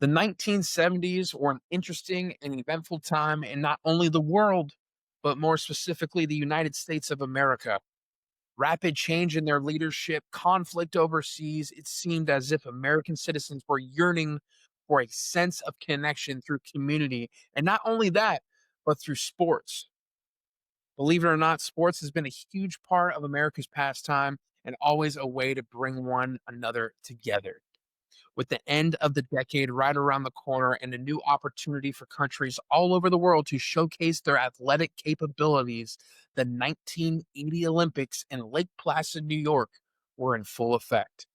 The 1970s were an interesting and eventful time in not only the world, but more specifically the United States of America. Rapid change in their leadership, conflict overseas, it seemed as if American citizens were yearning for a sense of connection through community. And not only that, but through sports. Believe it or not, sports has been a huge part of America's pastime and always a way to bring one another together. With the end of the decade right around the corner and a new opportunity for countries all over the world to showcase their athletic capabilities, the 1980 Olympics in Lake Placid, New York were in full effect.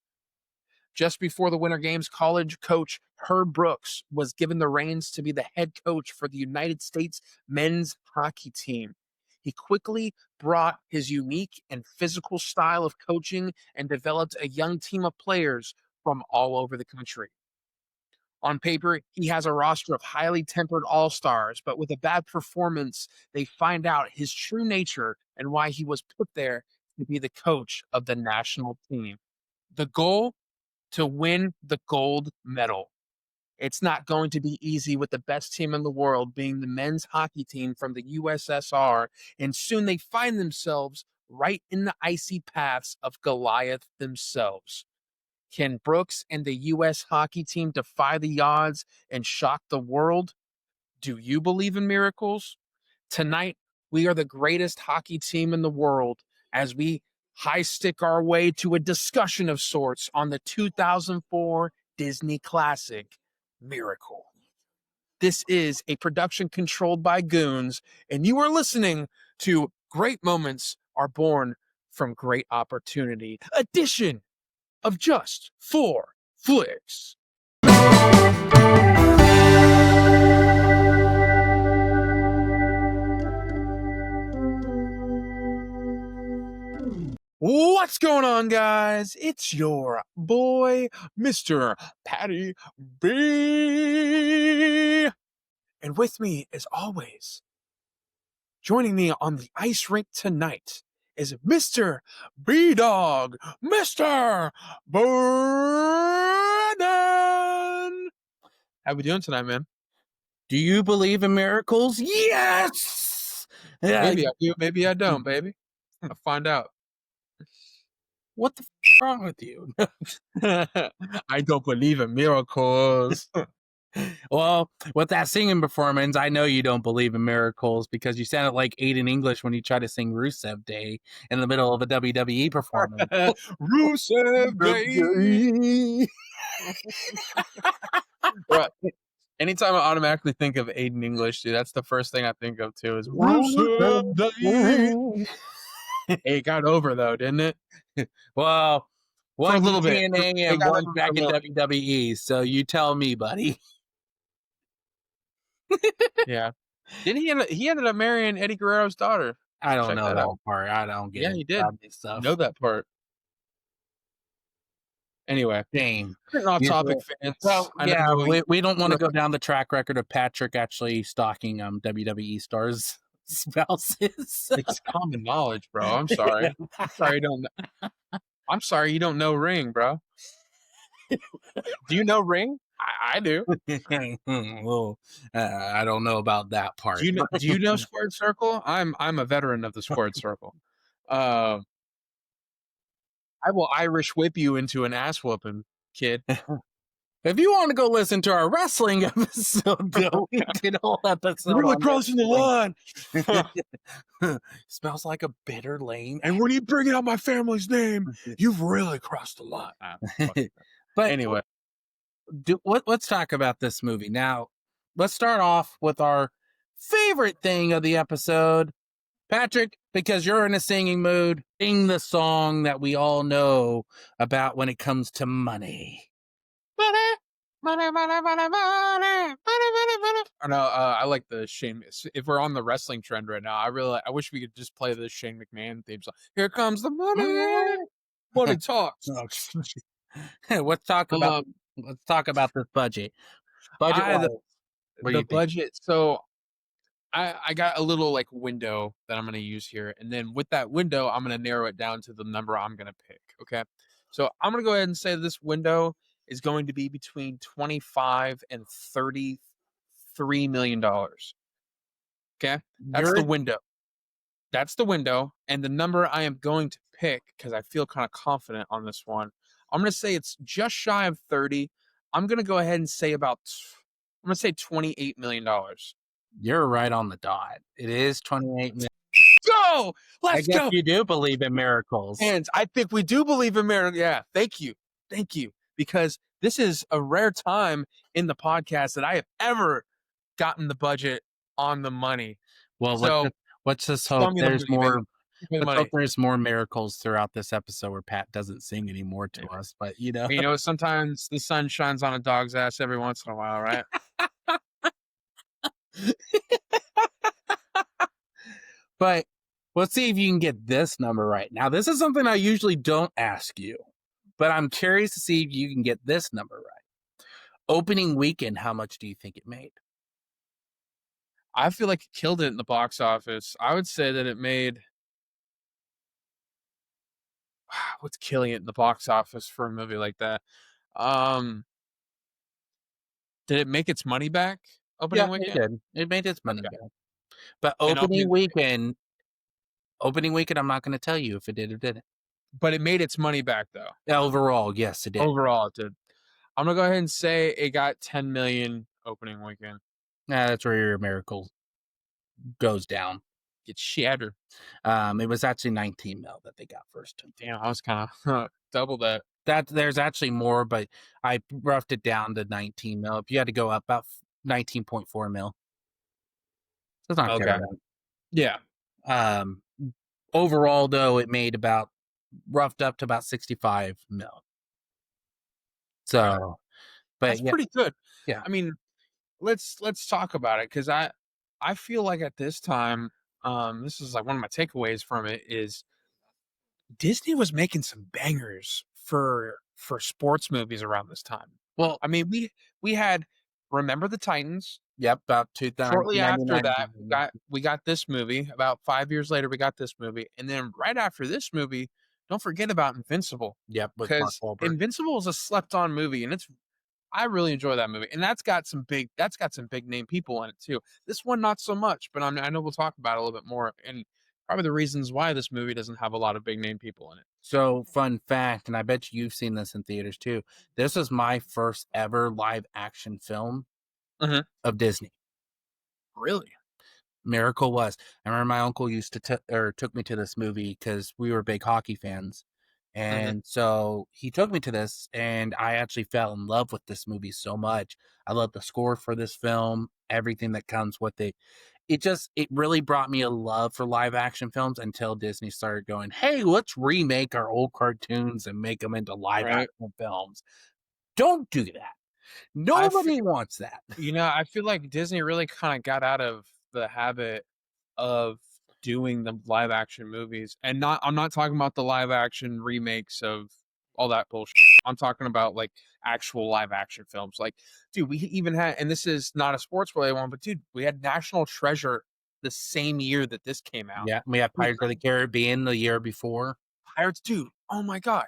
Just before the Winter Games, college coach Herb Brooks was given the reins to be the head coach for the United States men's hockey team. He quickly brought his unique and physical style of coaching and developed a young team of players from all over the country. On paper, he has a roster of highly tempered all stars, but with a bad performance, they find out his true nature and why he was put there to be the coach of the national team. The goal? To win the gold medal. It's not going to be easy with the best team in the world being the men's hockey team from the USSR, and soon they find themselves right in the icy paths of Goliath themselves. Can Brooks and the U.S. hockey team defy the odds and shock the world? Do you believe in miracles? Tonight, we are the greatest hockey team in the world as we high stick our way to a discussion of sorts on the 2004 Disney classic, Miracle. This is a production controlled by goons, and you are listening to Great Moments Are Born from Great Opportunity, edition of Just for Flix. What's going on, guys? It's your boy, Mr. Patty B. And with me, as always, joining me on the ice rink tonight is Mr. B-Dog, Mr. Brandon. How we doing tonight, man? Do you believe in miracles? Yes! Maybe I do, maybe I don't, baby. I'll find out. What the wrong with you? I don't believe in miracles. Well, with that singing performance, I know you don't believe in miracles because you sounded like Aiden English when you tried to sing Rusev Day in the middle of a WWE performance. Rusev Day. Right. Anytime I automatically think of Aiden English, dude, that's the first thing I think of too is Rusev Day. It got over though, didn't it? Well, one a little bit. TNA and one back in WWE. So you tell me, buddy. Yeah. Didn't he ended up marrying Eddie Guerrero's daughter? I don't know that part. I don't get it. Yeah, he did. Stuff. Know that part. Anyway, shame. Off topic, fans. Well, yeah, we don't want to go down the track record of Patrick actually stalking WWE stars' spouses. It's common knowledge, bro. I'm sorry. I'm sorry you don't know. I'm sorry you don't know Ring, bro. Do you know Ring? I do. Well, I don't know about that part. Do you know Squared Circle? I'm a veteran of the Squared Circle. I will Irish whip you into an ass whooping, kid. If you want to go listen to our wrestling episode, go get a whole episode. You're really crossing the line. Smells like a bitter lane. And when you bring out my family's name, you've really crossed the line. But anyway, let's talk about this movie. Now, let's start off with our favorite thing of the episode. Patrick, because you're in a singing mood, sing the song that we all know about when it comes to money. Money. No, I like the Shane. If we're on the wrestling trend right now, I wish we could just play the Shane McMahon theme song. Here comes the money. Money talks. Let's talk about this budget. The budget. So I got a little like window that I'm going to use here. And then with that window, I'm going to narrow it down to the number I'm going to pick. Okay. So I'm going to go ahead and say this window is going to be between 25 and $33 million. Okay, that's You're the window. That's the window, and the number I am going to pick because I feel kind of confident on this one. I'm going to say it's just shy of 30. I'm going to go ahead and say I'm going to say $28 million. you're right on the dot. It is 28 minutes. Go! I Let's guess go! you do believe in miracles. And I think we do believe in merit. Yeah, thank you. Thank you. Because this is a rare time in the podcast that I have ever gotten the budget on the money. Well, So let's just show hope me the there's money, baby. more. Show me the Let's hope money. there's more miracles throughout this episode where Pat doesn't sing anymore to Anyway. us. But you know, You know, sometimes the sun shines on a dog's ass every once in a while, right? but let's see if you can get this number right. Now, this is something I usually don't ask you, but I'm curious to see if you can get this number right. Opening weekend, how much do you think it made? I feel like it killed it in the box office. I would say that it made what's killing it in the box office for a movie like that. Um, did it make its money back Yeah, opening it weekend? did. It made its money Okay. back. But And opening weekend, I'm not going to tell you if it did or didn't. but it made its money back though. Overall, yes, it did. Overall, it did. I'm gonna go ahead and say it got 10 million opening weekend. That's where your miracle goes down. Get shattered. It was actually 19 mil that they got first. Damn, I was kind of double that. That there's actually more, but I roughed it down to 19 mil. If you had to go up about 19.4 mil, that's not Okay. terrible. Yeah. Um, overall, though, it made about roughed up to about 65 mil. So, but That's yeah, pretty good. yeah. I mean, let's talk about it because I feel like at this time, this is like one of my takeaways from it is Disney was making some bangers for sports movies around this time. Well, I mean, we had Remember the Titans. yep, about Shortly after 1999. that, we got this movie. About 5 years later, we got this movie, and then right after this movie, don't forget about Invincible, Yep, with Mark because Wahlberg. Invincible is a slept-on movie, and I really enjoy that movie, and that's got some big name people in it too. This one, not so much, but I know we'll talk about it a little bit more, and probably the reasons why this movie doesn't have a lot of big name people in it. So, fun fact, and I bet you've seen this in theaters too. This was my first ever live action film Mhm. of Disney. Really? Miracle was. I remember my uncle used to took me to this movie because we were big hockey fans, Mhm. and so he took me to this, and I actually fell in love with this movie so much. I love the score for this film, everything that comes with it. It really brought me a love for live action films until Disney started going, "Hey, let's remake our old cartoons and make them into live Right. action films." Don't do that. I fe Nobody wants that. I feel like Disney really kinda got out of the habit of doing the live action movies, and I'm not talking about the live action remakes of all that bullshit. I'm talking about, like, actual live action films, like, dude, we even had, and this is not a sports related one, but dude, we had National Treasure the same year that this came out. Yeah, we have We Pirates of the Caribbean the year before. Pirates, dude, oh my god.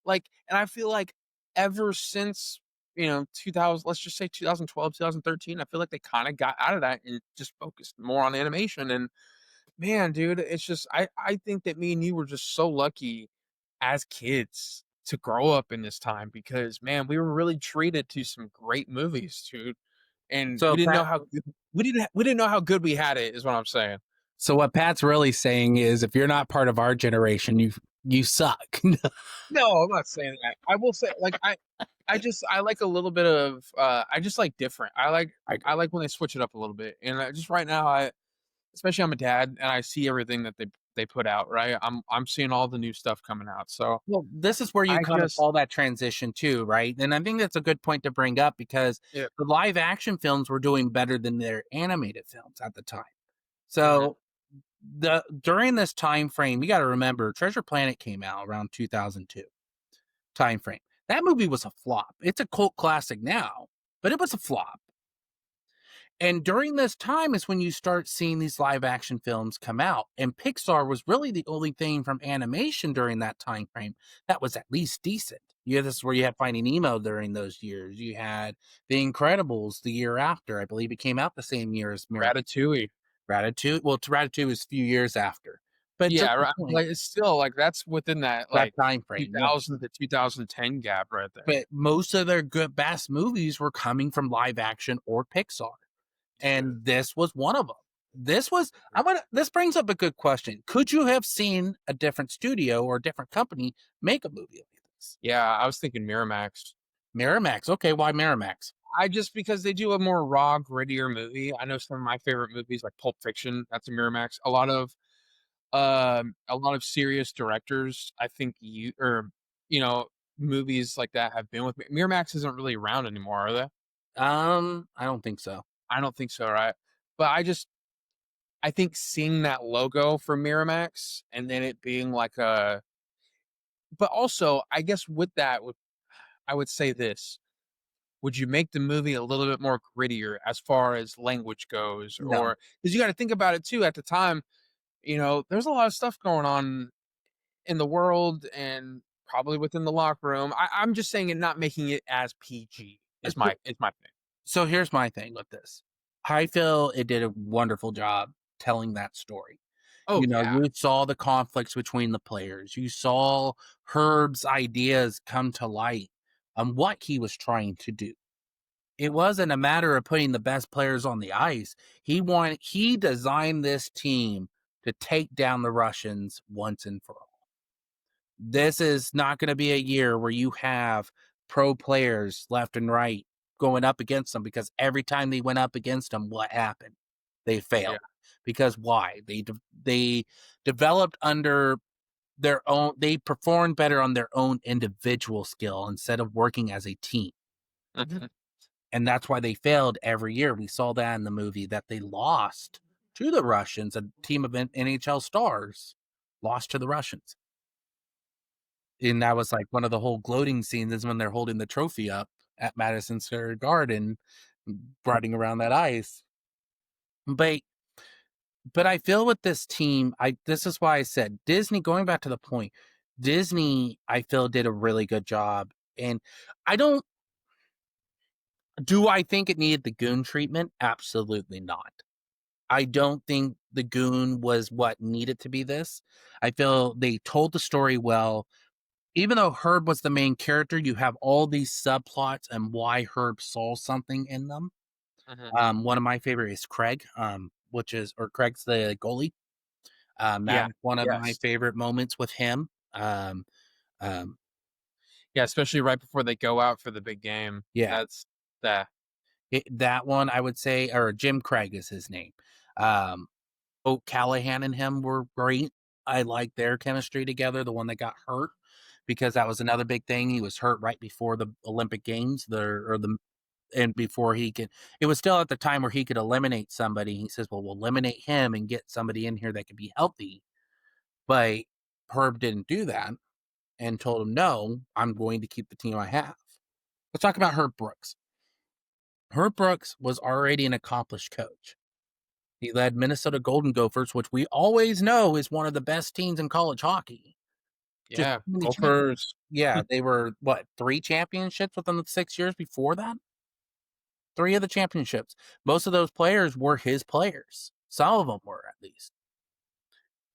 Like, and I feel like ever since, 2000, let's just say 2012, 2013, I feel like they kinda got out of that and just focused more on animation, and man, dude, it's just I think that me and you were just so lucky as kids to grow up in this time because, man, we were really treated to some great movies, dude, and we So didn't know Pat how good we didn't know how good we had it is what I'm saying. so what Pat's really saying is if you're not part of our generation, you suck. No, I'm not saying that. I will say, like, I like a little bit of, I just like different. I I agree. like when they switch it up a little bit, and just right now, especially I'm a dad, and I see everything that they put out, right? I'm seeing all the new stuff coming out, so Well, this is where you I kind of just call that transition too, right? And I think that's a good point to bring up because yeah. the live action films were doing better than their animated films at the time. Mhm. So the during this time frame, you got to remember Treasure Planet came out around 2002 time frame. That movie was a flop. It's a cult classic now, but it was a flop. And during this time is when you start seeing these live action films come out. And Pixar was really the only thing from animation during that time frame that was at least decent. Yeah, this is where you had Finding Nemo during those years. You had The Incredibles the year after. I believe it came out the same year as Ratatouille. Ratatouille. Well, Ratatouille was a few years after. But just Yeah, the right, point, like, it's still, like, that's within that, that like, time frame, yeah. 2000 to 2010 gap right there. But most of their good best movies were coming from live action or Pixar. It's true. And this was one of them. This brings up a good question. Could you have seen a different studio or a different company make a movie like this? Yeah, I was thinking Miramax. Miramax. Okay, why Miramax? I just because they do a more raw, grittier movie. I know some of my favorite movies, like Pulp Fiction, that's a Miramax. A lot of serious directors, I think you know, movies like that have been with me. Miramax isn't really around anymore, are they? I don't think so. I don't think so, right? But I think seeing that logo for Miramax and then it being like a but also, I guess with that, I would say this. Would you make the movie a little bit more grittier as far as language goes? No. Or because you got to think about it too, at the time, there's a lot of stuff going on in the world and probably within the locker room. I'm just saying it not making it as PG is my thing. So here's my thing with this. I feel it did a wonderful job telling that story. Oh yeah. You saw the conflicts between the players. You saw Herb's ideas come to light on what he was trying to do. It wasn't a matter of putting the best players on the ice. He designed this team to take down the Russians once and for all. This is not going to be a year where you have pro players left and right going up against them, because every time they went up against them, what happened? They Yeah. failed. Because why? They developed under their own. They performed better on their own individual skill instead of working as a team, Mhm. and that's why they failed every year. We saw that in the movie that they lost to the Russians. A team of NHL stars lost to the Russians. And that was like one of the whole gloating scenes is when they're holding the trophy up at Madison Square Garden, riding around that ice. But I feel with this team, this is why I said Disney, going back to the point, Disney, I feel did a really good job. And I don't do I think it needed the goon treatment? Absolutely not. I don't think the goon was what needed to be this. I feel they told the story well. Even though Herb was the main character, you have all these subplots and why Herb saw something in them. Mhm. One of my favorite is Craig, Craig's the goalie. Yeah. That's one of my Yes. favorite moments with him. Um, Yeah, especially right before they go out for the big game. yeah, That's that. that one I would say, or Jim Craig is his name. Um, Callahan and him were great. I like their chemistry together. The one that got hurt, because that was another big thing. He was hurt right before the Olympic Games, and before he could, it was still at the time where he could eliminate somebody. He says, "Well, we'll eliminate him and get somebody in here that could be healthy." But Herb didn't do that and told him, "No, I'm going to keep the team I have." Let's talk about Herb Brooks. Herb Brooks was already an accomplished coach. He led Minnesota Golden Gophers, which we always know is one of the best teams in college hockey. Just Yeah. too many Gophers. Yeah, they were what, 3 championships within the 6 years before that? 3 of the championships. Most of those players were his players. Some of them were, at least.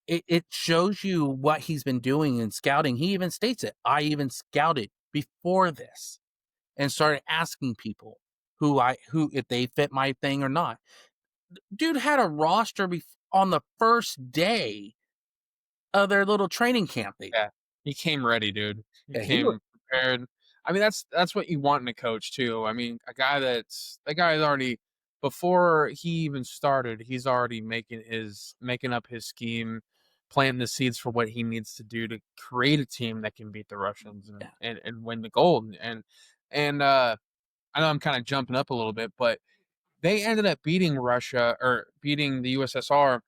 It shows you what he's been doing in scouting. He even states it. I even scouted before this and started asking people who if they fit my thing or not. Dude had a roster on the first day of their little training camp they did. Yeah. He came ready, dude. He Yeah, he was came prepared. I mean, that's what you want in a coach too. I mean, that guy is already before he even started, he's already making up his scheme, planting the seeds for what he needs to do to create a team that can beat the Russians yeah. and win the gold. And I know I'm kind of jumping up a little bit, but they ended up beating Russia or beating the USSR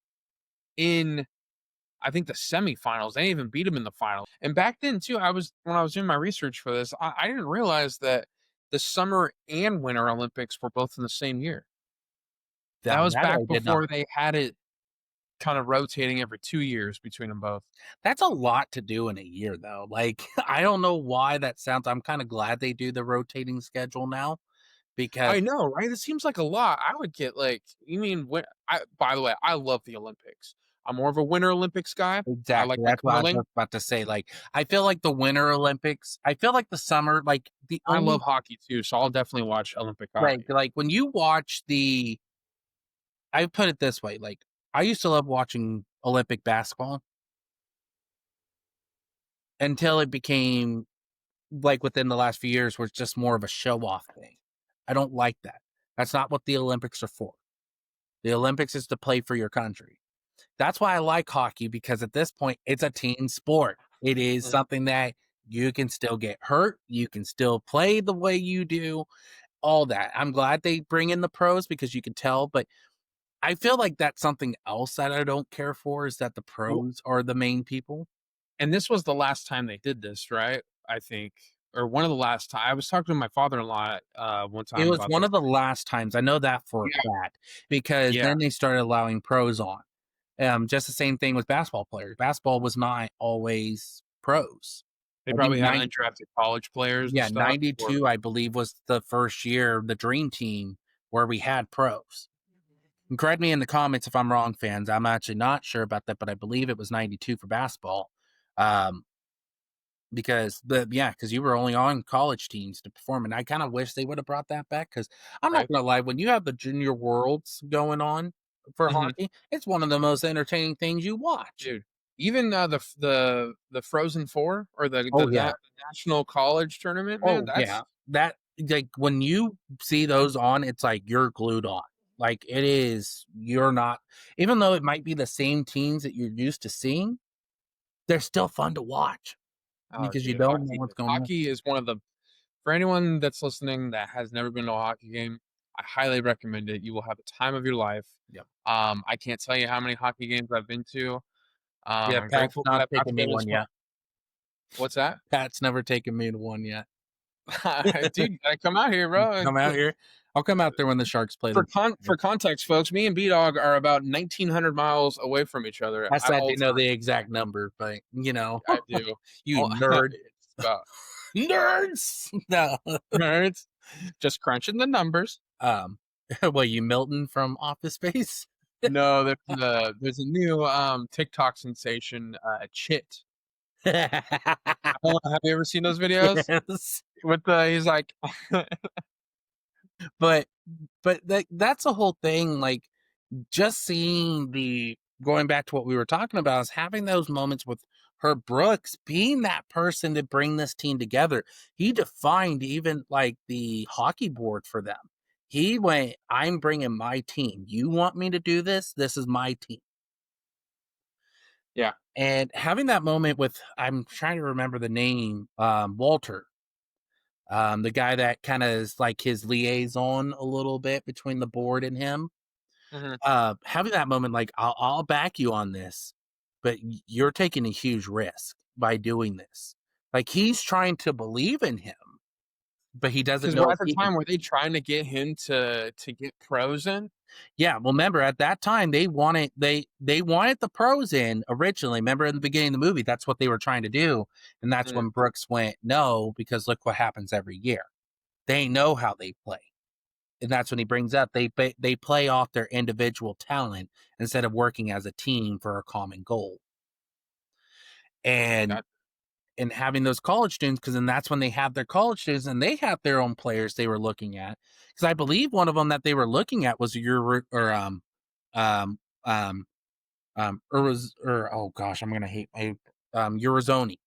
in I think the semifinals. They didn't even beat him in the final. And back then too, when I was doing my research for this, I didn't realize that the summer and winter Olympics were both in the same year. That was That back I did not. before they had it kind of rotating every 2 years between them both. That's a lot to do in a year, though. Like, I don't know why that sounds. I'm kind of glad they do the rotating schedule now because I know, right? It seems like a lot. I would get like, you mean when I by the way, I love the Olympics. I'm more of a Winter Olympics guy. I like exactly my that's what I was curling. just about to say. Like, I feel like the Winter Olympics. I feel like the summer, like the I love only hockey too, so I'll definitely watch Olympic hockey. like when you watch the. I put it this way, like I used to love watching Olympic basketball until it became like within the last few years, where it's just more of a show off thing. I don't like that. That's not what the Olympics are for. The Olympics is to play for your country. That's why I like hockey because at this point, it's a team sport. It is Mhm. something that you can still get hurt. You can still play the way you do, all that. I'm glad they bring in the pros because you can tell, but I feel like that's something else that I don't care for is that the Well, pros are the main people. and this was the last time they did this, right? I think, or one of the last time. I was talking to my father-in-law one It time was about one this. of the last times. I know that for a Yeah, fact because yeah. then they started allowing pros on. Just the same thing with basketball players. Basketball was not always pros. They I think probably had undrafted college players and yeah, stuff. Or 92, I believe, was the first year, the dream team where we had pros. And correct me in the comments if I'm wrong, fans. I'm actually not sure about that, but I believe it was 92 for basketball. Um, because you were only on college teams to perform. And I kind of wish they would have brought that back because I'm not right? gonna lie, when you have the junior worlds going on for Mhm. hockey, it's one of the most entertaining things you watch. Dude, even, the Frozen Four or Oh yeah. the national college tournament, man, Oh, yeah. that's That like, when you see those on, it's like you're glued on. Like, it is you're not even though it might be the same teams that you're used to seeing, they're still fun to watch oh, because you dude, don't know what's going on. hockey is one of the for anyone that's listening that has never been to a hockey game, I highly recommend it. You will have the time of your life. Yep. I can't tell you how many hockey games I've been to. Yeah, I'm Pat's grateful that not I've got to taking me go to one this one. yet. What's that? Pat's never taken me to one yet. Dude, you gotta come out here, bro. Come out here. I'll come out there when the Sharks play the For context, folks, me and B Dog are about 1,900 miles away from each other I at said all to know times. the exact number, but, I do. you All, nerd. it's about Nerds! No. nerds. Just crunching the numbers. Um, well, you Milton from Office Space? No, there's a new TikTok sensation, Chit. Have you ever seen those videos? Yes. With the he's like But that's the whole thing, like, just seeing the going back to what we were talking about is having those moments with Herb Brooks being that person to bring this team together. He defined even like the hockey board for them. He went, I'm bringing my team. You want me to do this? This is my team. yeah. And having that moment with, I'm trying to remember the name, Walter, the guy that kind of is like his liaison a little bit between the board and him. Mhm. Having that moment, like, I'll back you on this, but you're taking a huge risk by doing this. Like, he's trying to believe in him, but he doesn't Because know if at the he can. time, were they trying to get him to get pros in? Yeah, well, remember at that time they wanted the pros in originally. Remember in the beginning of the movie, that's what they were trying to do, and that's Mm, when Brooks went no because look what happens every year. They know how they play. And that's when he brings up they play off their individual talent instead of working as a team for a common goal. And got having those college students, because then that's when they have their college students and they have their own players they were looking at. Because I believe one of them that they were looking at was your or um um or was or oh gosh, I'm gonna hate my Eurozoni,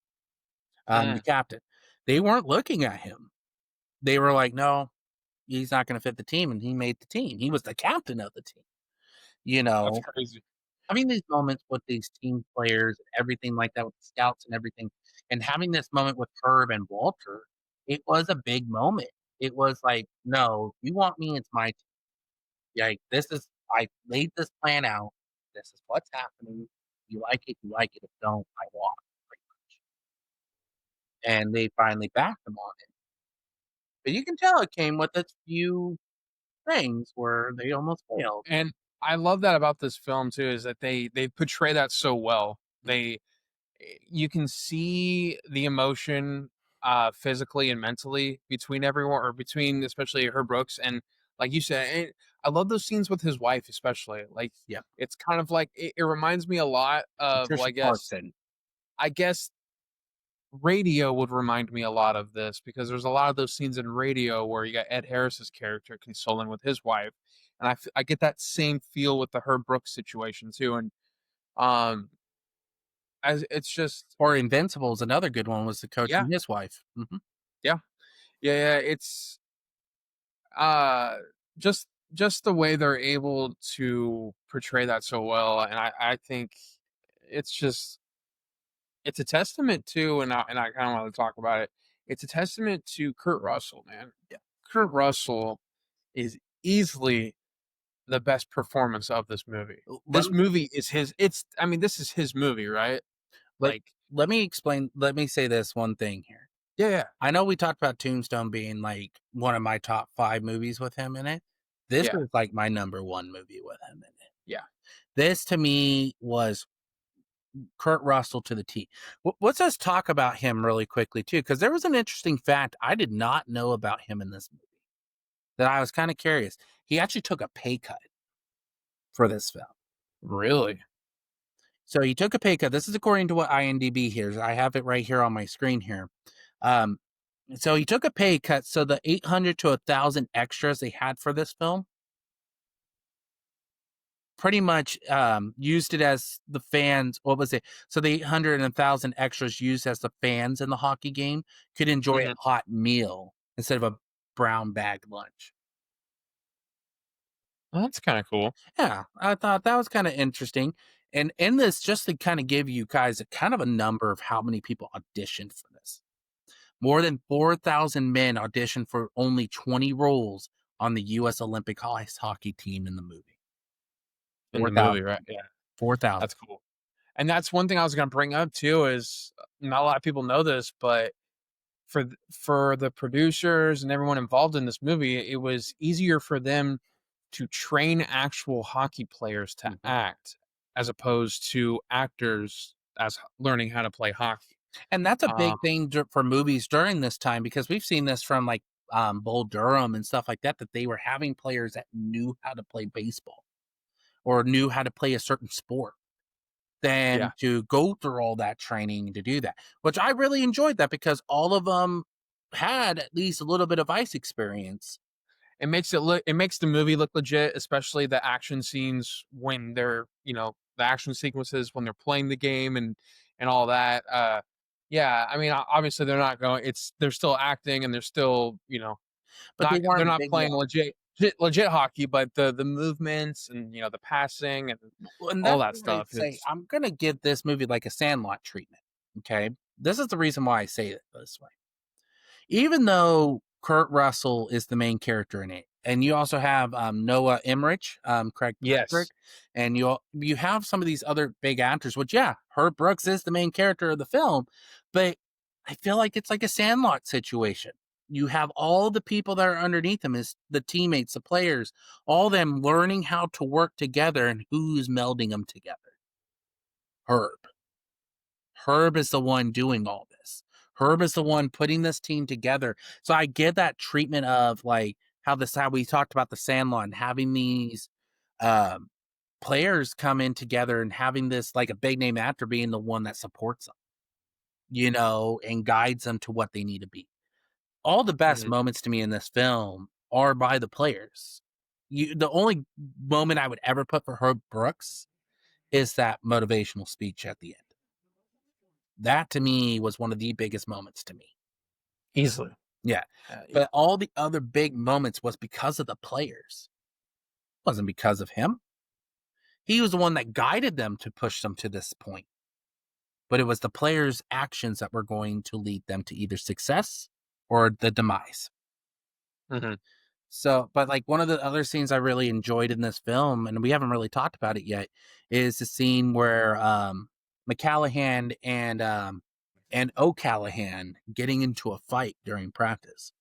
the mm, captain. They weren't looking at him. They were like, no, he's not gonna fit the team, and he made the team. He was the captain of the team, you that's know. crazy. Having these moments with these team players and everything like that with the scouts and everything, and having this moment with Herb and Walter, it was a big moment. It was like, "No, you want me, it's my team. Like, this is I laid this plan out. This is what's happening. You like it, you like it. If you don't, I walk," pretty much. And they finally backed him on it. But you can tell it came with its few. things where they almost failed. And I love that about this film too, is that they portray that so well. You can see the emotion, physically and mentally between everyone, or between especially her Brooks and, like you said, I love those scenes with his wife, especially. Like, Yeah, it's kind of like it reminds me a lot of, well, Patricia Clarkson. I guess Radio would remind me a lot of this, because there's a lot of those scenes in Radio where you got Ed Harris's character consoling with his wife, and I get that same feel with the Herb Brooks situation too, and um, as it's just, Or Invincible is another good one, was the coach yeah, and his wife. yeah, yeah, it's uh just just the way they're able to portray that so well, and I think it's just it's a testament to, and I kind of want to talk about it. It's a testament to Kurt Russell, man. Yeah. Kurt Russell is easily the best performance of this movie. Let This me movie is his. It's I mean, this is his movie, right? let Like, let me explain. Let me say this one thing here. yeah, yeah, I know we talked about Tombstone being like one of my top 5 movies with him in it. This yeah, is like my number 1 movie with him in it. yeah. This to me was Kurt Russell to the T. Let's just talk about him really quickly too, because there was an interesting fact I did not know about him in this movie that I was kind of curious. He actually took a pay cut for this film. Really? So he took a pay cut. This is according to what IMDb hears. I have it right here on my screen here. Um, so he took a pay cut. So the 800 to 1,000 extras they had for this film pretty much used it as the fans. What was it? So the 800 and 1,000 extras used as the fans in the hockey game could enjoy a Mhm. hot meal instead of a brown bag lunch. Well, that's kind of cool. Yeah, I thought that was kind of interesting. And in this, just to kind of give you guys a kind of a number of how many people auditioned for this. More than 4,000 men auditioned for only 20 roles on the US Olympic ice hockey team in the movie. In the movie, 4,000 right? people. Yeah, 4,000. that's cool. And that's one thing I was going to bring up too, is not a lot of people know this, but for the producers and everyone involved in this movie, it was easier for them to train actual hockey players to Mhm. act, as opposed to actors as learning how to play hockey. And that's a Um, big thing for movies during this time because we've seen this from like Bull Durham and stuff like that, that they were having players that knew how to play baseball or knew how to play a certain sport yeah, than to go through all that training to do that, which I really enjoyed that because all of them had at least a little bit of ice experience. it makes the movie look legit, especially the action scenes when they're, the action sequences when they're playing the game, and all that. Yeah, I mean, obviously they're not going. They're still acting, and they're still, But they they're weren't not big playing legit hockey, but the movements and, the passing and and all that's that why I stuff. say It's I'm gonna give this movie like a Sandlot treatment. Okay, this is the reason why I say it this way. Even though Kurt Russell is the main character in it, and you also have Noah Emmerich, Craig Patrick, yes, and you have some of these other big actors. Which, yeah, Herb Brooks is the main character of the film, but I feel like it's like a Sandlot situation. You have all the people that are underneath him, is the teammates, the players, all them learning how to work together, and who's melding them together. Herb. Herb is the one doing all this. Herb is the one putting this team together. So I get that treatment of like how we talked about the Sandlot and having these um, players come in together and having this like a big name actor being the one that supports them, and guides them to what they need to be. All the best mhm, moments to me in this film are by the players. The only moment I would ever put for Herb Brooks is that motivational speech at the end. That to me was one of the biggest moments to me. easily. Yeah. Yeah. But all the other big moments was because of the players. It wasn't because of him. He was the one that guided them to push them to this point. But it was the players' actions that were going to lead them to either success or the demise. Mhm. So, but like one of the other scenes I really enjoyed in this film, and we haven't really talked about it yet, is the scene where McCallahan and O'Callahan getting into a fight during practice.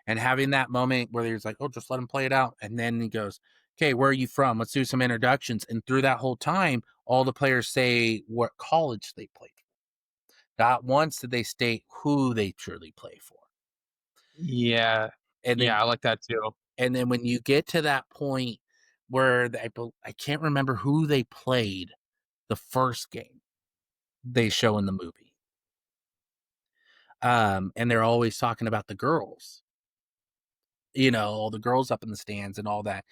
And having that moment where he's like, "Oh, just let him play it out," and then he goes, "Okay, where are you from? Let's do some introductions." And through that whole time, all the players say what college they played for. Not once did they state who they truly play for. Yeah. And Yeah, then I like that too. when you get to that point where I can't remember who they played the first game they show in the movie. And they're always talking about the girls, all the girls up in the stands and all that.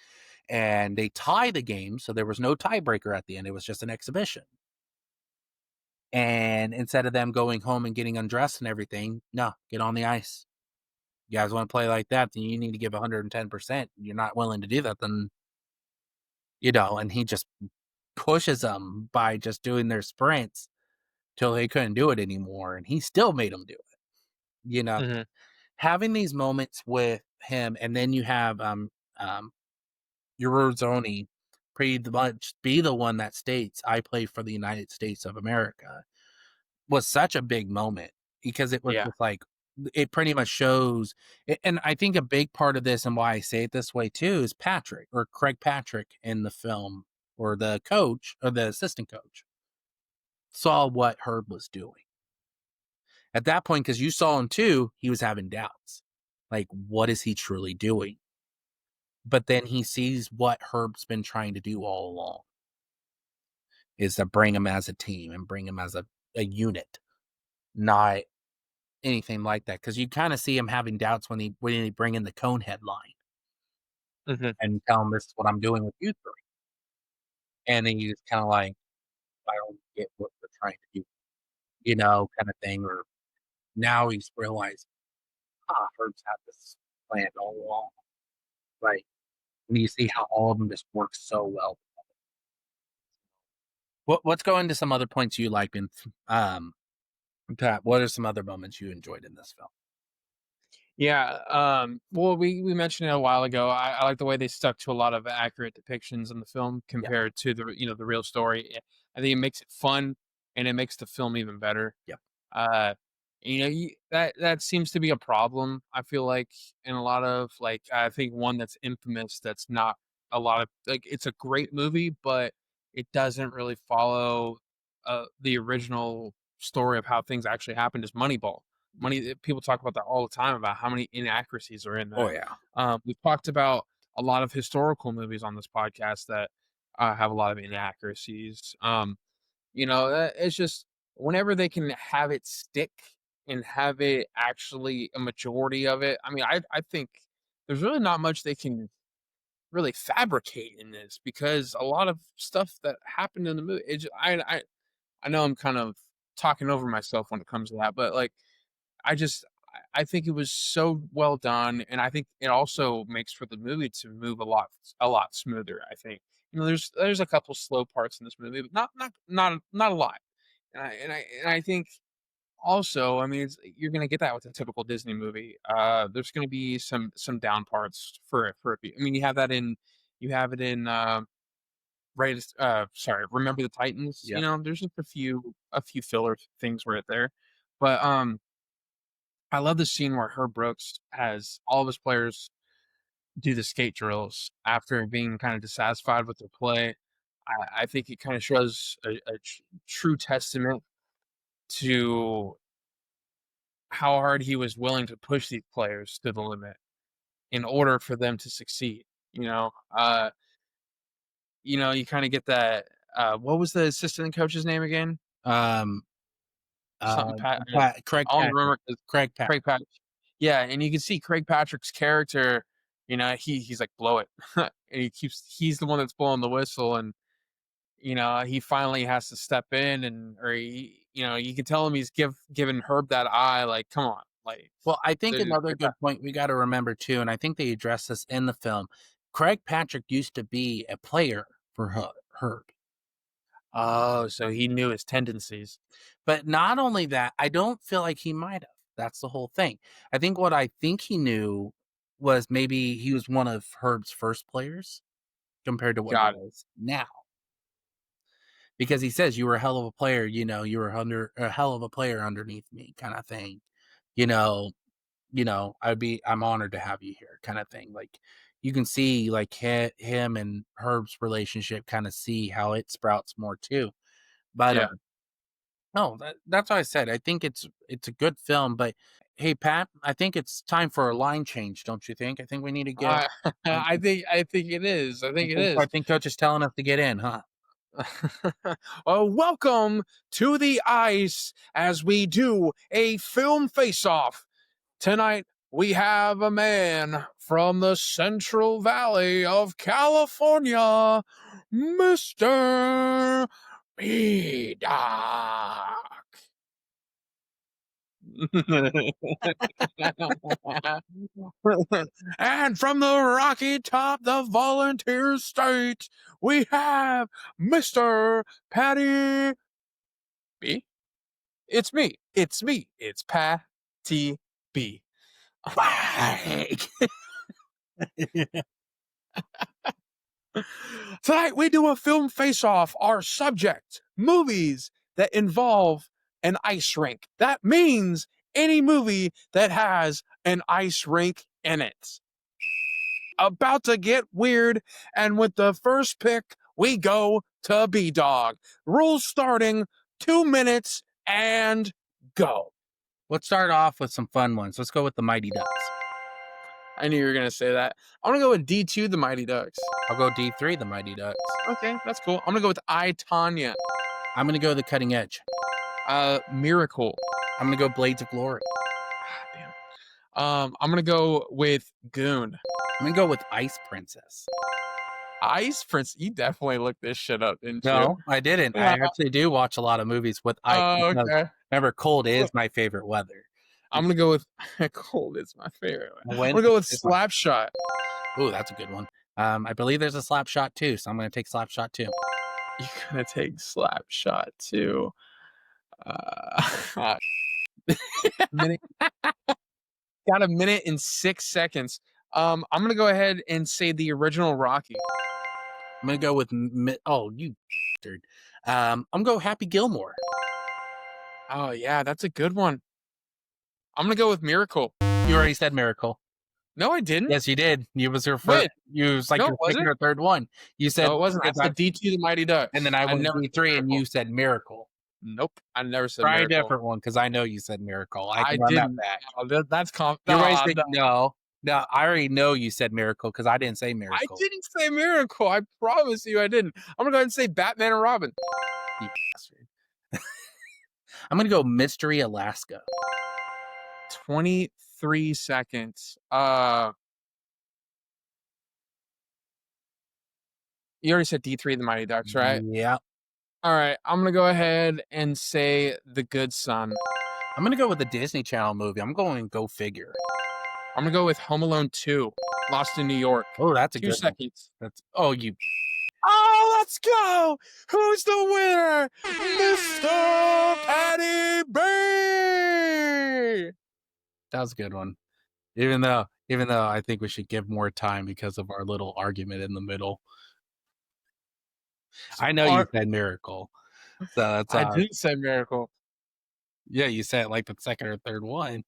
And they tie the game, so there was no tiebreaker at the end. It was just an exhibition. And instead of them going home and getting undressed and everything, no, get on the ice. You guys want to play like that, then you need to give 110%. You're not willing to do that, then and he just pushes them by just doing their sprints till they couldn't do it anymore, and he still made them do it. You know, Mhm. having these moments with him, and then you have um Eurozoni pretty much be the one that states, "I play for the United States of America," was such a big moment because it was Yeah. just like it pretty much shows and I think a big part of this and why I say it this way too is Patrick or Craig Patrick in the film or the coach or the assistant coach saw what Herb was doing. At that point, because you saw him too, he was having doubts. Like, what is he truly doing? But then he sees what Herb's been trying to do all along is to bring him as a team and bring him as a unit, not anything like that. Because you kind of see him having doubts when he bring in the cone headline Mhm. and tell him this is what I'm doing with you three. And then he's kind of like, I don't get what they're trying to do, kind of thing. Or now he's realized, Herb's had this plan all along. Like, when you see how all of them just work so well. Let's go into some other points you like in Pat, what are some other moments you enjoyed in this film? Yeah, well, we mentioned it a while ago. I like the way they stuck to a lot of accurate depictions in the film Yeah, compared to the real story. I think it makes it fun and it makes the film even better. yeah, Uh, that seems to be a problem. I feel like in a lot of like I think one that's infamous that's not a lot of like it's a great movie, but it doesn't really follow the original story of how things actually happened is Moneyball. yeah. People talk about that all the time about how many inaccuracies are in Oh, that. yeah. We've talked about a lot of historical movies on this podcast that have a lot of inaccuracies. It's just whenever they can have it stick and have it actually a majority of it. I mean, I think there's really not much they can really fabricate in this because a lot of stuff that happened in the movie. I know I'm kind of talking over myself when it comes to that, but like I just I think it was so well done, and I think it also makes for the movie to move a lot smoother. I think there's a couple slow parts in this movie, but not a lot. And I think also, I mean, you're gonna get that with a typical Disney movie. There's gonna be some down parts for a few. I mean, you have it in sorry, Remember the Titans. Yeah. There's just a few filler things right there, but I love the scene where Herb Brooks has all of his players do the skate drills after being kind of dissatisfied with their play. I think it kind of shows a true testament to how hard he was willing to push these players to the limit in order for them to succeed. You kind of get that. What was the assistant coach's name again? Um, Something uh, Pat. Craig I only Patrick. remember 'cause Craig Patrick. Craig Patrick. Yeah, and you can see Craig Patrick's character, he's like, "Blow it." And he's the one that's blowing the whistle, and, he finally has to step in or you can tell him he's giving Herb that eye, like, "Come on." Like, Well, I think dude, another get that. good point we gotta remember too, and I think they address this in the film, Craig Patrick used to be a player for Herb. Oh, so he knew his tendencies. But not only that, I don't feel like he might have. That's the whole thing. I think what I think he knew was maybe he was one of Herb's first players compared to what he Got it. is now. Because he says, "You were a hell of a player, you were under a hell of a player underneath me," kinda thing, you know? I'm honored to have you here, kind of thing. Like you can see, like him and Herb's relationship, kind of see how it sprouts more too. But Yeah. no, that's what I said. I think it's a good film. But hey, Pat, I think it's time for a line change. Don't you think? I think we need to get. I I think it is. I think it I is. think Coach is telling us to get in, huh? Welcome to the ice as we do a film face-off. Tonight we have a man from the Central Valley of California, Mr. B. Doc. And from the Rocky Top, the Volunteer State, we have Mr. Patty B. It's me. It's me. It's Patty B. Bang! Tonight we do a film face-off. Our subject, movies that involve an ice rink. That means any movie that has an ice rink in it. About to get weird, and with the first pick, we go to B-Dog. Rules starting 2 minutes and go. Let's start off with some fun ones. Let's go with the Mighty Ducks. I knew you were going to say that. I'm going to go with D2, the Mighty Ducks. I'll go D3, the Mighty Ducks. Okay, that's cool. I'm going to go with I, Tanya. I'm gonna go the Cutting Edge. Miracle. I'm gonna go Blades of Glory. Damn. I'm going to go with Goon. I'm gonna go with Ice Princess. Ice Prince. You definitely looked this shit up, didn't you? No, I didn't. I actually do watch a lot of movies with ice. Oh, okay. Remember, cold is my favorite weather. I'm going to go with Cold is my favorite. I'm When- going to go with Slapshot. Ooh, that's a good one. I believe there's a slap shot too, so I'm gonna take slap shot too. You're going to take Slapshot too. Minute. Got a minute and 6 seconds. I'm going to go ahead and say the original Rocky. I'm gonna go with oh, you bastard. I'm gonna go Happy Gilmore. Oh, yeah, that's a good one. I'm going to go with Miracle. You already said Miracle. No, I didn't. Yes, you did. You was your When? first. You was like No, your it wasn't. second or third one. You said No, it wasn't. I said D2, the Mighty Ducks. and then I went never D3, said and Miracle. you said Miracle. Nope, I never said Try Miracle. a different one because I know you said Miracle. I I can run that didn't. back. Oh, that's You already no, said no. No, I already know you said Miracle because I didn't say I Miracle. didn't say Miracle. I promise you I didn't. I'm going to go ahead and say Batman and Robin. You bastard. I'm gonna go Mystery Alaska. 23 seconds. You already said D3, the Mighty Ducks, right? Yeah. All right, I'm going to go ahead and say The Good Son. I'm gonna go with the Disney Channel movie. I'm going Go Figure. I'm going to go with Home Alone 2, Lost in New York. Oh, that's a 2 good one. seconds. That's you. Oh, let's go! Who's the winner? Mr. Patty B! That was a good one. Even though I think we should give more time because of our little argument in the middle. I know you said Miracle. So that's I didn't say Miracle. yeah, you said like the second or third one.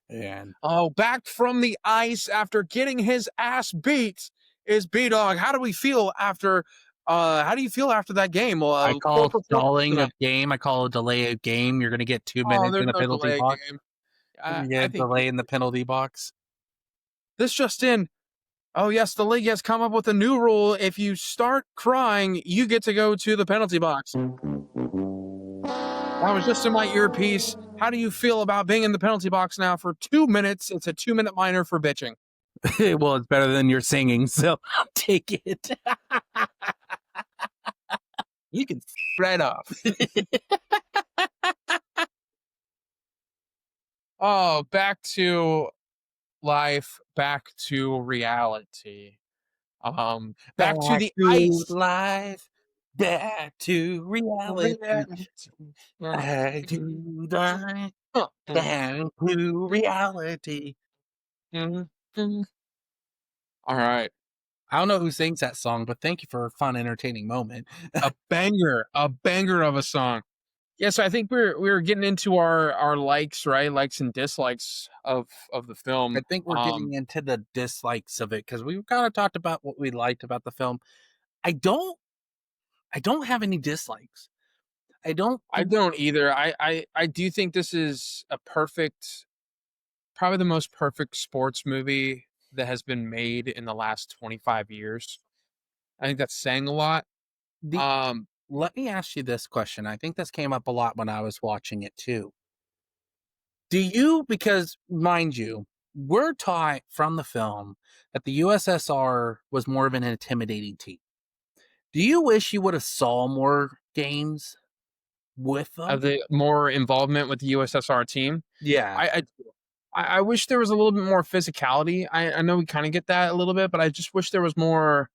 And back from the ice after getting his ass beat is B-Dog. How do you feel after that game? I call stalling of game. I call a delay of game. You're gonna get 2 minutes in the penalty box. You get delay in the penalty box. This just in. Oh yes, the league has come up with a new rule. If you start crying, you get to go to the penalty box. That was just in my earpiece. How do you feel about being in the penalty box now for 2 minutes? It's a 2-minute minor for bitching. Well, it's better than your singing, so I'll take it. You can right off. Oh, back to life, back to reality. Back to the ice. Life, back to reality. Back to life, back to reality. All right. I don't know who sings that song, but thank you for a fun, entertaining moment. A banger of a song. Yeah, so I think we're getting into our likes, right? Likes and dislikes of the I film. think we're getting into the dislikes of it because we've kind of talked about what we liked about the film. I don't I don't have any dislikes. I don't I think don't either. I do think this is a perfect, probably the most perfect sports movie that has been made in the last 25 years. I think that's saying a lot. the Um, let me ask you this question. I think this came up a lot when I was watching it too. Do you, because mind you, we're taught from the film that the USSR was more of an intimidating team. Do you wish you would have saw more games with of them? the more involvement with the USSR team, Yeah. I I wish there was a little bit more physicality. I know we kind of get that a little bit, but I just wish there was more.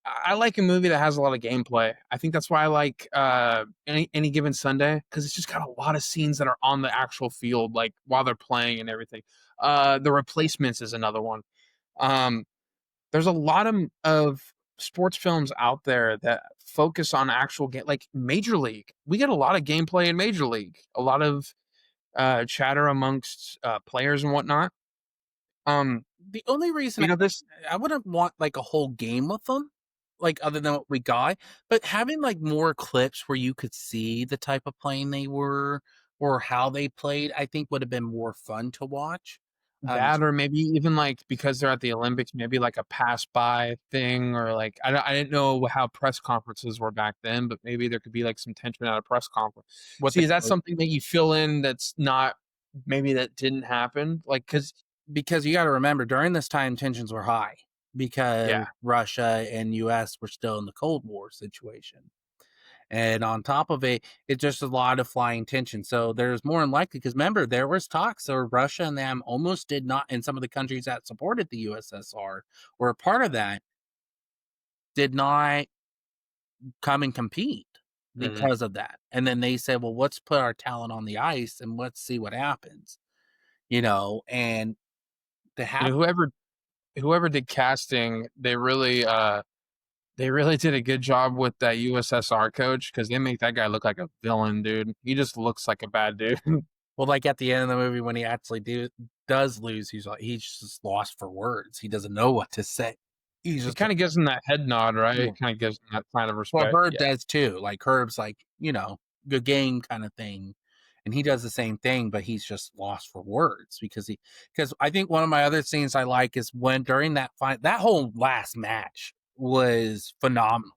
I like a movie that has a lot of gameplay. I think that's why I like any given Sunday, because it's just got a lot of scenes that are on the actual field, like while they're playing and everything. The Replacements is another one. Um, there's a lot of sports films out there that focus on actual game, like Major League. We get a lot of gameplay in Major League, a lot of chatter amongst players and whatnot. Um, The only reason this I wouldn't want like a whole game with them, like other than what we got, but having like more clips where you could see the type of playing they were or how they played, I think would have been more fun to watch. Um, That, or maybe even like because they're at the Olympics, maybe like a pass by thing, or like I didn't know how press conferences were back then, but maybe there could be like some tension at a press conference. what See, the is that something that you fill in that's not, maybe that didn't happen? Like, because because you got to remember during this time tensions were high because yeah, Russia and US were still in the Cold War situation. And on top of it, it's just a lot of flying tension. So there's more than likely because remember there was talks or Russia and them almost did not, and some of the countries that supported the USSR were a part of that did not come and compete hmm, because of that. And then they said, well, let's put our talent on the ice and let's see what happens, and to have whoever did casting, they really did a good job with that USSR coach, because they make that guy look like a villain, dude. He just looks like a bad dude. well, like at the end of the movie when he actually does lose, he's just lost for words. He doesn't know what to say. He's It just kind of gives him that head nod, right? yeah. It kind of gives him that sign of Well, respect. Herb Yeah. does too. Like Herb's like, good game kind of thing. And he does the same thing, but he's just lost for words because I think one of my other scenes I like is when during that whole last match was phenomenal.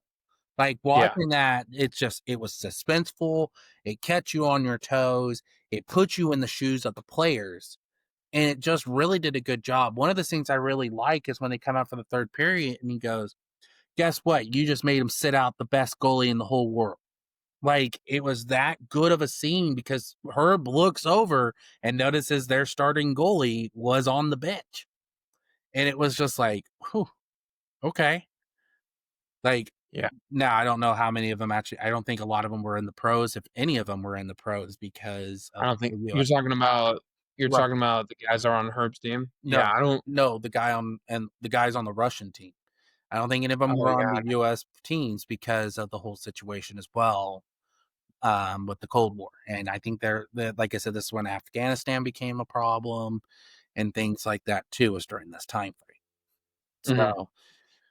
Like Yeah. watching that, it was suspenseful. It kept you on your toes. It put you in the shoes of the players. And it just really did a good job. One of the things I really like is when they come out for the third period and he goes, guess what? You just made him sit out the best goalie in the whole world. Like it was that good of a scene because Herb looks over and notices their starting goalie was on the bench. And it was just like, whew, okay. Like Yeah. now I don't know how many of them actually I don't think a lot of them were in the pros, if any of them were in the pros because I of don't think the you're US. talking about, Right. the guys that are on Herb's team. No, Yeah, I don't. no, the guys on the Russian team. I don't think any of them Oh were on yeah. the US teams because of the whole situation as well with the Cold War. And I think like I said, this is when Afghanistan became a problem and things like that too was during this time frame. Hmm. So,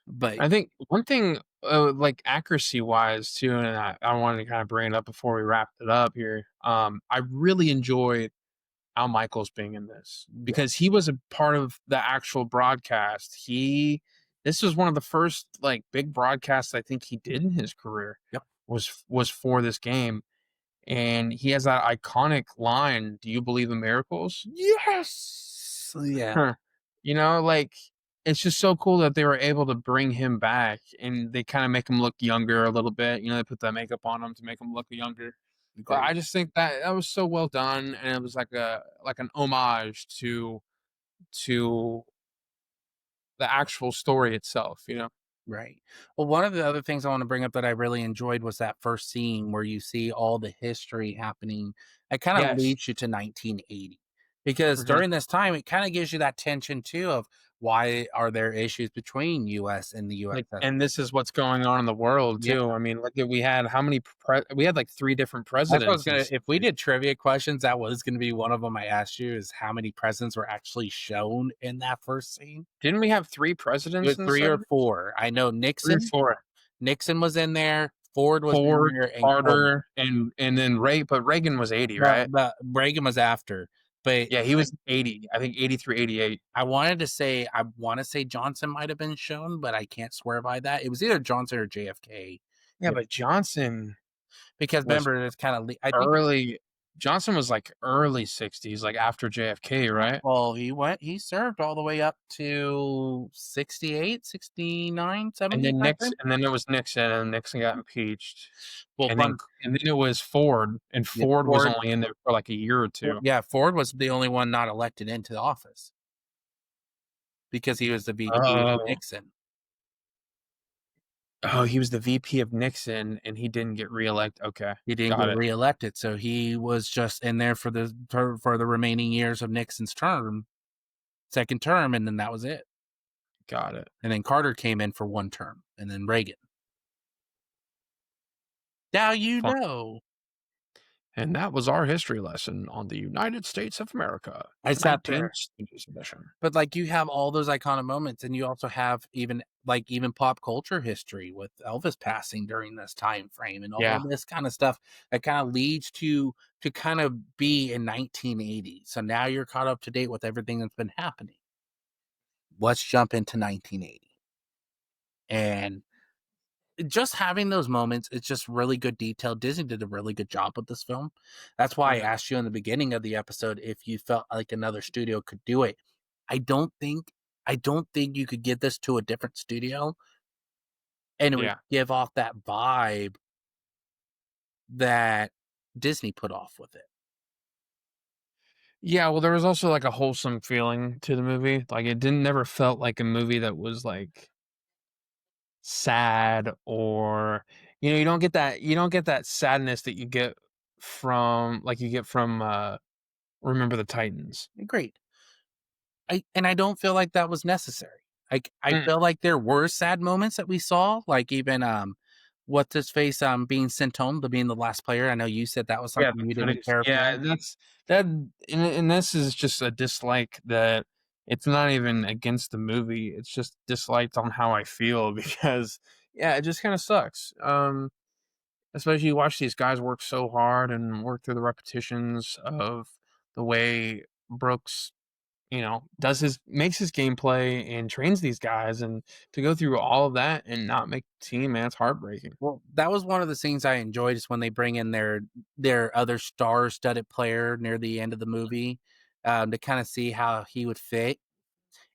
but I think one thing, like accuracy wise too, and I wanted to kind of bring it up before we wrapped it up here. I really enjoyed Al Michaels being in this yeah, because he was a part of the actual broadcast. This was one of the first like big broadcasts I think he did in his career, yep, was for this game. And he has that iconic line, "Do you believe in miracles?" yes, yeah, Huh. Like, it's just so cool that they were able to bring him back, and they kinda make him look younger a little bit. They put that makeup on him to make him look younger. But great, I just think that that was so well done, and it was like an homage to the actual story itself? right. Well, one of the other things I want to bring up that I really enjoyed was that first scene where you see all the history happening. It kind of Yes. leads you to 1980 because Mhm. during this time, it kind of gives you that tension too of why are there issues between US and the Like, USSR? and this is what's going on in the world Yeah, too. I mean, look at we had how many we had like 3 different that's what I was gonna presidencies. if we did trivia questions, that was gonna be one of them I asked you is how many presidents were actually shown in that first scene? Didn't we have 3 It presidents was in the 3 or '70s? 4. I know 3 or Nixon 4. Nixon was in there, Ford was in Ford, there, and Carter. Carter, and then but Reagan was 80, No, right? the Reagan was after, but Yeah, he was 80, I think 83, 88. I wanna say Johnson might have been shown, but I can't swear by that. It was either Johnson or JFK. Yeah, Yeah, but Johnson because was remember, it's kinda I think early Johnson was, like, early '60s, like, after JFK, right? well, he served all the way up to 68, 69, And 70 then timeframe. And then it was Nixon, and Nixon got impeached, Well, fun and then it was Ford, and yeah, Ford was only in there for, like, a year or 2. Ford was the only one not elected into the office because he was the VP of Oh. Nixon. Oh, he was the VP of Nixon, and he didn't get reelected. Okay, He didn't got get it, reelected, so he was just in there for the remaining years of Nixon's term, second term, and then that was it. got it. And then Carter came in for 1 term, and then Reagan. Now you Fun. know. And that was our history lesson on the United States of America, I sat there. 1970s edition. But, like, you have all those iconic moments, and you also have even pop culture history with Elvis passing during this time frame and all Yeah, this kinda stuff that kinda leads to kind of be in 1980. So now you're caught up to date with everything that's been happening. Let's jump into 1980. And just having those moments, it's just really good detail. Disney did a really good job with this film. That's why I mhm, asked you in the beginning of the episode if you felt like another studio could do it. I don't think I don't think you could get this to a different studio and it would yeah. give off that vibe that Disney put off with it. Yeah, well, there was also, like, a wholesome feeling to the movie, like, it didn't never felt like a movie that was, like, sad or you don't get that sadness that you get from Remember the Titans. Agreed. I don't feel like that was necessary. Like, I Mm. feel like there were sad moments that we saw, like even, what's his face, being sent home to being the last player. I know you said that was Yeah, something the you didn't critics care yeah, for. that's that and this is just a dislike that it's not even against the movie, it's just disliked on how I feel because, yeah, it just kinda sucks, especially you watch these guys work so hard and work through the repetitions of the way Brooks, does his makes his gameplay and trains these guys, and to go through all of that and not make the team, man, it's heartbreaking. Well, that was one of the scenes I enjoyed is when they bring in their other star-studded player near the end of the movie, to kinda see how he would fit,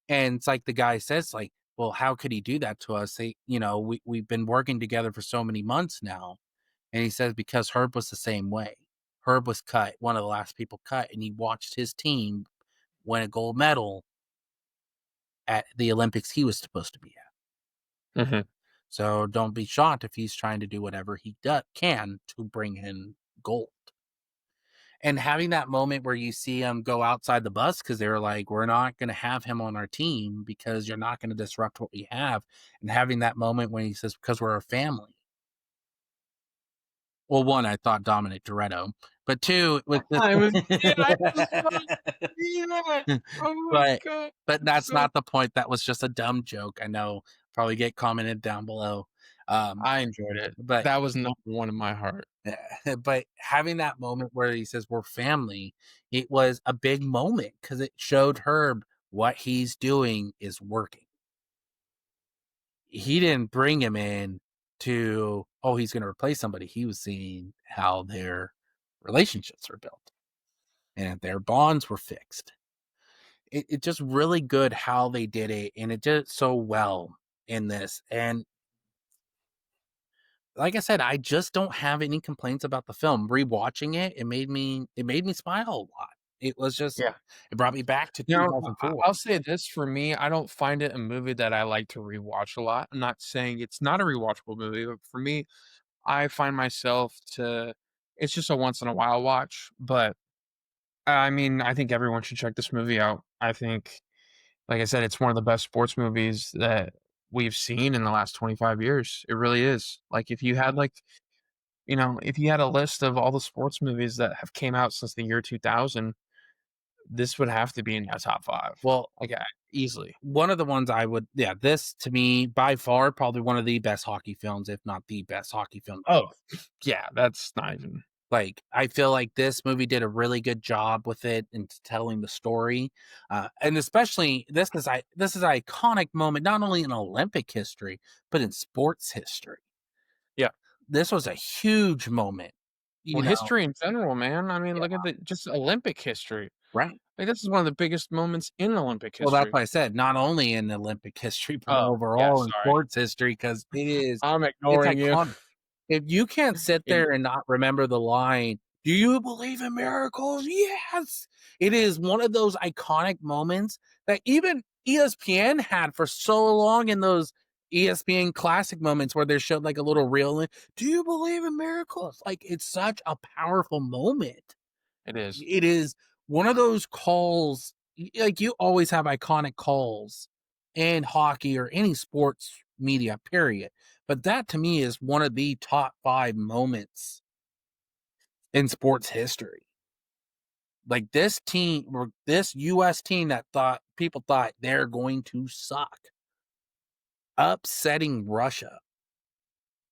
and it's like the guy says, like, "Well, how could he do that to us? We've been working together for so many months now." And he says, "Because Herb was the same way. Herb was cut, one of the last people cut, and he watched his team win a gold medal at the Olympics he was supposed to be at. Mhm. So don't be shocked if he's trying to do whatever he can to bring in gold." And having that moment where you see him go outside the bus because they were like, "We're not going to have him on our team because you're not going to disrupt what we have." And having that moment when he says, "Because we're a family." Well, one, I thought Dominic Toretto, but two, with the I was yeah, I was about to see that. Oh my but god. but that's So not the point. That was just a dumb joke. I know, probably get commented down below. Um, I enjoyed it. but That was number 1 in my heart. but having that moment where he says we're family, it was a big moment because it showed Herb what he's doing is working. He didn't bring him in to, oh, he's going to replace somebody. He was seeing how their relationships were built and their bonds were fixed. It just really good how they did it, and it did it so well in this. And like I said, I just don't have any complaints about the film. Rewatching it, it made me smile a lot. It was just Yeah. it brought me back to Now, 2004. I'll say this for me, I don't find it a movie that I like to rewatch a lot. I'm not saying it's not a rewatchable movie, but for me, I find myself to it's just a once in a while watch, but I mean, I think everyone should check this movie out. I think Like I said, it's one of the best sports movies that we've seen in the last 25 years. It really is. Like, if you had, like, if you had a list of all the sports movies that have came out since the year 2000, this would have to be in my top 5. Well, Like, easily. one of the ones I would, yeah, this to me by far probably one of the best hockey films, if not the best hockey film. Oh, yeah, that's not even Like, I feel like this movie did a really good job with it and telling the story, and especially this is an iconic moment not only in Olympic history but in sports history. yeah. This was a huge moment, Well, you know. history in general, man. I mean, Yeah, look at the just Olympic history. right. Like, this is one of the biggest moments in Olympic Well, that's history. why I said not only in Olympic history but Oh, yeah, overall in sorry. sports history because I'm it's ignoring you. iconic. If you can't sit It there and not remember the line, "Do you believe in miracles?" Yes. It is one of those iconic moments that even ESPN had for so long in those ESPN classic moments where they showed like a little reel in, "Do you believe in miracles?" Like it's such a powerful moment. it is. It is one of those calls, like you always have iconic calls in hockey or any sports media, period. But that to me is one of the top 5 moments in sports history. Like this team or this US team that thought people thought they're going to suck, upsetting Russia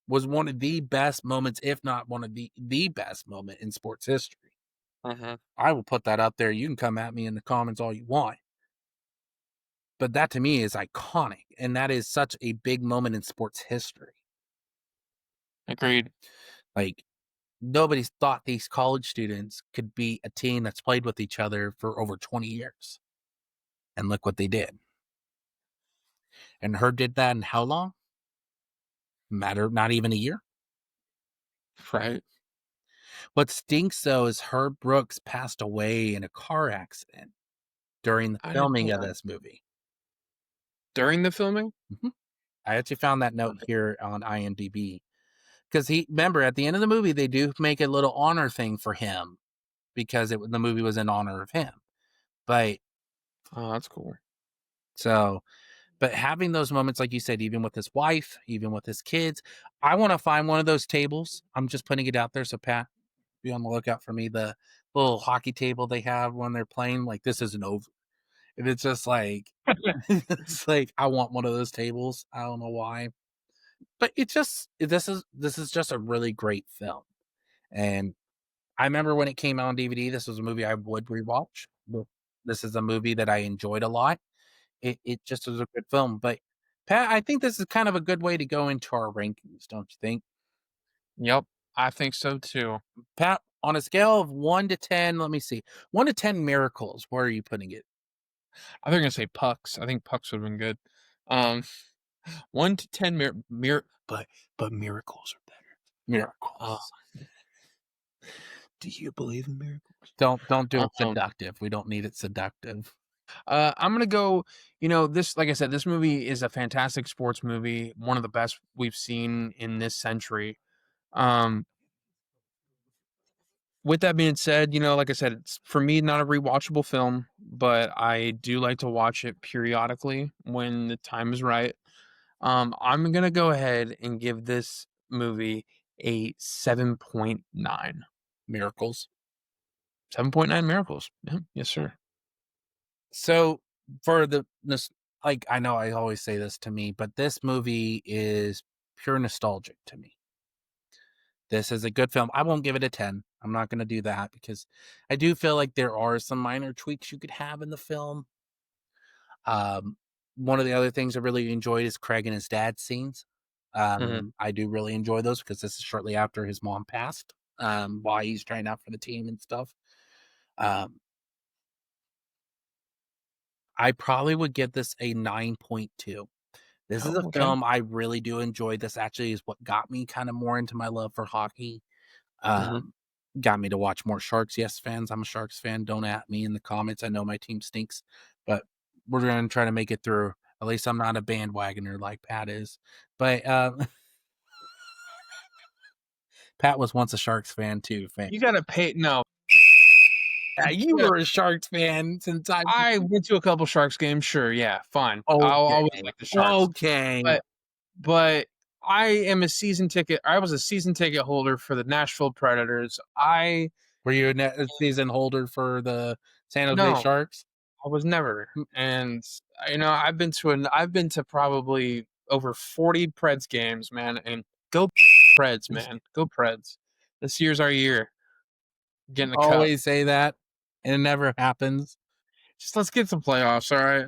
was one of the best moments, if not one of the best moment in sports history. Mhm. I will put that up there. You can come at me in the comments all you want. But that to me is iconic, and that is such a big moment in sports history. Agreed. Like, nobody's thought these college students could be a team that's played with each other for over 20 years. And look what they did. And her did that in how long? Matter not even a year. Right. What stinks though is Herb Brooks passed away in a car accident during the I didn't know filming of that. this movie. During the filming? Mhm. I actually found that note here on IMDb because he remember at the end of the movie they do make a little honor thing for him because the movie was in honor of him. But Oh, that's cool. so, but having those moments, like you said, even with his wife, even with his kids, I want to find one of those tables. I'm just putting it out there. So, Pat, be on the lookout for me. The little hockey table they have when they're playing, like this isn't over. And it's just like, it's like, I want one of those tables. I don't know why, but this is just a really great film. And I remember when it came out on DVD, this was a movie I would rewatch. This is a movie that I enjoyed a lot. It just was a good film, but Pat, I think this is kind of a good way to go into our rankings, don't you think? Yep. I think so too. Pat, on a scale of 1 to 10, let me see. 1 to 10 miracles, where are you putting it? I think I'm gonna say pucks. I think pucks would have been good. Um, 1 to 10 but miracles are better. Uh, Miracles. do you believe in miracles? Don't do it Um, seductive. We don't need it seductive. I'm gonna go, this like I said, this movie is a fantastic sports movie, one of the best we've seen in this century. Um, with that being said, like I said, it's for me not a rewatchable film, but I do like to watch it periodically when the time is right. I'm gonna go ahead and give this movie a 7.9. Miracles. 7.9 miracles. Yeah, yes, sir. So for like I know I always say this to me, but this movie is pure nostalgic to me. This is a good film. I won't give it a 10. I'm not going to do that because I do feel like there are some minor tweaks you could have in the film. Um, one of the other things I really enjoyed is Craig and his dad scenes. Hmm. I do really enjoy those because this is shortly after his mom passed, while he's trying out for the team and stuff. Um, I probably would give this a 9.2. This is a Oh, okay. film I really do enjoy. This actually is what got me kind of more into my love for hockey. Hmm. Um, got me to watch more Sharks. Yes, fans, I'm a Sharks fan. Don't at me in the comments. I know my team stinks, but we're gonna try to make it through. At least I'm not a bandwagoner like Pat is. But Pat was once a Sharks fan too. You gotta pay. No. Yeah, you Yeah, were a Sharks fan since I. I went to a couple Sharks games. Sure, yeah, fine. I'll always Okay. like the Sharks, Okay. but but I am a season ticket. I was a season ticket holder for the Nashville Predators. I Were you a season holder for the San Jose no, Sharks? I was never. And I've been to probably over 40 Preds games, man. And go Preds, man. Go Preds. This year's our year. Getting the cup. Always say that, and it never happens. Just let's get some playoffs, all right?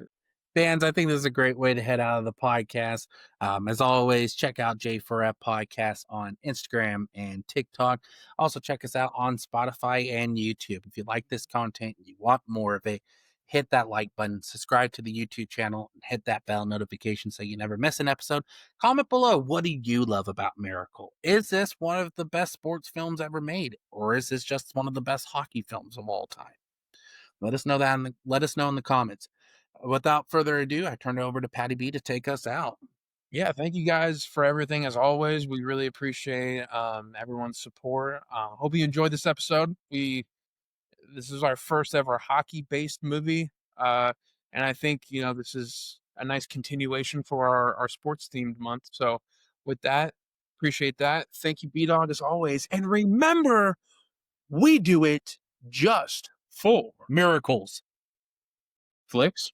Fans, I think this is a great way to head out of the podcast. As always, check out J4F Podcast on Instagram and TikTok. Also, check us out on Spotify and YouTube. If you like this content and you want more of it, hit that like button, subscribe to the YouTube channel, and hit that bell notification so you never miss an episode. Comment below, what do you love about Miracle? Is this one of the best sports films ever made, or is this just one of the best hockey films of all time? Let us know let us know in the comments. Without further ado, I turn it over to Patty B to take us out. Yeah, thank you guys for everything as always. We really appreciate everyone's support. Hope you enjoyed this episode. This is our first ever hockey based movie, and I think this is a nice continuation for our sports themed month. So, with that, appreciate that. Thank you, B Dog, as always, and remember, we do it just for Miracles. Flix.